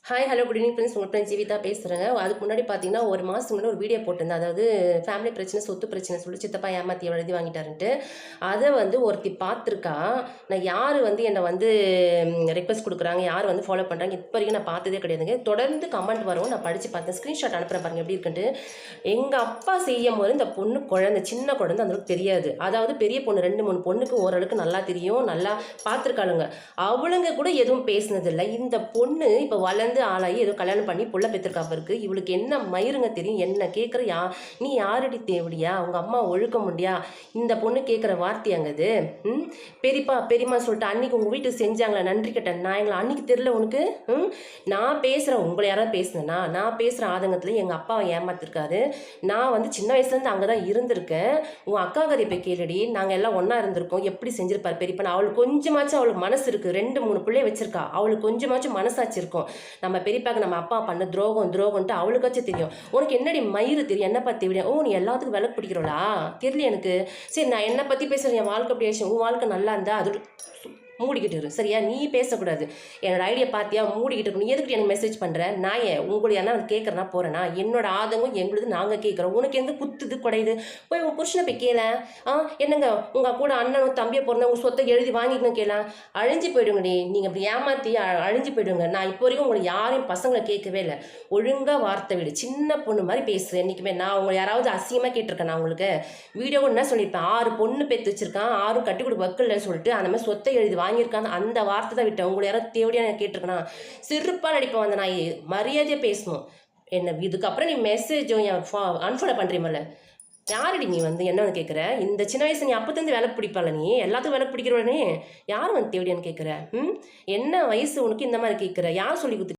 Hi hello good evening friends. உங்கள் friends Jeevitha பேசுகிறேங்க. அதுக்கு முன்னாடி பார்த்தீங்கன்னா ஒரு மாதத்துக்கு முன்னாடி ஒரு வீடியோ போட்டிருந்தேன். அதாவது ஃபேமிலி பிரச்சனை, சொத்து பிரச்சனை சொல்லி சித்தப்பா ஏமாற்றி எழுதி வாங்கிட்டாருன்ட்டு. அதை ஒருத்தி பார்த்துருக்கா. நான் யார் என்னை ரெக்வஸ்ட் கொடுக்குறாங்க, யார் ஃபாலோ பண்ணுறாங்க, இப்போ வரைக்கும் நான் பார்த்ததே கிடையாதுங்க. தொடர்ந்து கமெண்ட் வரும், நான் படித்து பார்த்தேன். ஸ்க்ரீன்ஷாட் அனுப்புகிறேன் பாருங்கள் எப்படி இருக்குன்ட்டு. எங்கள் அப்பா செய்யும் போது இந்த பொண்ணு குழந்தை, சின்ன குழந்தை, அந்தளவுக்கு தெரியாது. அதாவது பெரிய பொண்ணு 2-3 பொண்ணுக்கு ஓரளவுக்கு நல்லா தெரியும், நல்லா பார்த்துருக்காளுங்க. அவளுங்க கூட எதுவும் பேசினதில்லை. இந்த பொண்ணு இப்போ வளர்ந்து ஆளாகி ஏதோ கல்யாணம் பண்ணி புள்ள பெற்றிருக்காப்ப இருக்கு. இவளுக்கு என்ன மயிருங்க தெரியும்? என்ன கேட்குற நீ யாரடி தேவடியா? உங்க அம்மா ஒழுக்க முடியா? இந்த பொண்ணு கேட்குற வார்த்தையாங்க இது. பெரியப்பா பெரியம்மா சொல்லிட்டு அன்னைக்கு உங்கள் வீட்டுக்கு செஞ்சாங்களா நன்றி கேட்டேன் நான். எங்களை அன்னைக்கு தெரியல உனக்கு? நான் பேசுகிறேன், உங்களை யாராவது பேசுனேன்னா? நான் பேசுகிற ஆதங்கத்தில் எங்கள் அப்பாவை ஏமாத்திருக்காரு. நான் சின்ன வயசுலேருந்து அங்கே தான் இருந்திருக்கேன். உங்கள் அக்கா கதையை போய் கேளுடி, நாங்கள் எல்லாம் ஒன்றா இருந்திருக்கோம். எப்படி செஞ்சிருப்பார் பெரியப்பா? அவளுக்கு கொஞ்சமாச்சும் அவளுக்கு மனசு இருக்குது. 2-3 பிள்ளைய வச்சிருக்கா. அவளுக்கு கொஞ்சமாச்சும் மனசாச்சு இருக்கும். நம்ம பெரியப்பாக்கு நம்ம அப்பா பண்ண துரோகம்ட்டு அவளுக்காச்சும் தெரியும். உனக்கு என்னடி மயிறு தெரியும்? என்ன பற்றி விட? நீ எல்லாத்துக்கும் விளக்கு பிடிக்கிறோளா? தெரியல எனக்கு. சரி, நான் என்னை பற்றி பேசுகிறேன். என் வாழ்க்கை அப்படி ஆச்சு. உன் வாழ்க்கை நல்லா இருந்தா அது மூடிக்கிட்டு இரு, சரியா? நீ பேசக்கூடாது. என்னோட ஐடியா பார்த்தியா? மூடிக்கிட்டு இருக்கு. நீ எதுக்கு எனக்கு மெசேஜ் பண்ணுற? நான் உங்களை என்ன கேட்குறேன்னா போகிறேன்னா? என்னோட ஆதங்கம் எங்களுக்கு நாங்கள் கேட்குறோம். உனக்கு எந்த குத்துது குடையுது? போய் உங்கள் புருஷனை போய் கேள. என்னங்க உங்கள் கூட அண்ணனும் தம்பியை பிறந்த உங்கள் சொத்தை எழுதி வாங்கிக்கணும் கேள. அழிஞ்சு போயிடுங்கடி. நீங்கள் இப்படி ஏமாற்றி அழிஞ்சு போயிடுங்க. நான் இப்போ வரைக்கும் உங்களை யாரையும் பசங்களை கேட்கவே இல்லை. ஒழுங்காக வார்த்தை விடு. சின்ன பொண்ணு மாதிரி பேசுகிறேன் என்றைக்குமே. நான் உங்களை யாராவது அசிங்கமாக கேட்டிருக்கேன்? நான் உங்களுக்கு வீடியோ என்ன சொல்லியிருப்பேன்? 6 பொண்ணு பெற்று வச்சிருக்கான், 6 கட்டி கொடுக்க வக்கல்ல சொல்லிட்டு அந்த மாதிரி சொத்தை எழுதி வாங்கியிருக்காங்க. அந்த வார்த்தை தான் விட்டேன். உங்களை யாராவது தேவடியாக கேட்டிருக்கேனா? சிறப்பாக நடிப்பேன். அந்த நாய் மரியாதையாக பேசணும். என்ன இதுக்கப்புறம் நீ மெசேஜும் அன்ஃபாலோ பண்ணுறீமல்ல? யாரடி நீ என்ன கேட்குற? இந்த சின்ன வயசு நீ அப்போருந்து விளக்கு பிடிப்பால? நீ எல்லாத்துக்கும் விளக்கு பிடிக்கிறவனே யார் தேவடியான்னு கேட்குற? என்ன வயசு உனக்கு இந்த மாதிரி கேட்குற? யார் சொல்லி கொடுத்து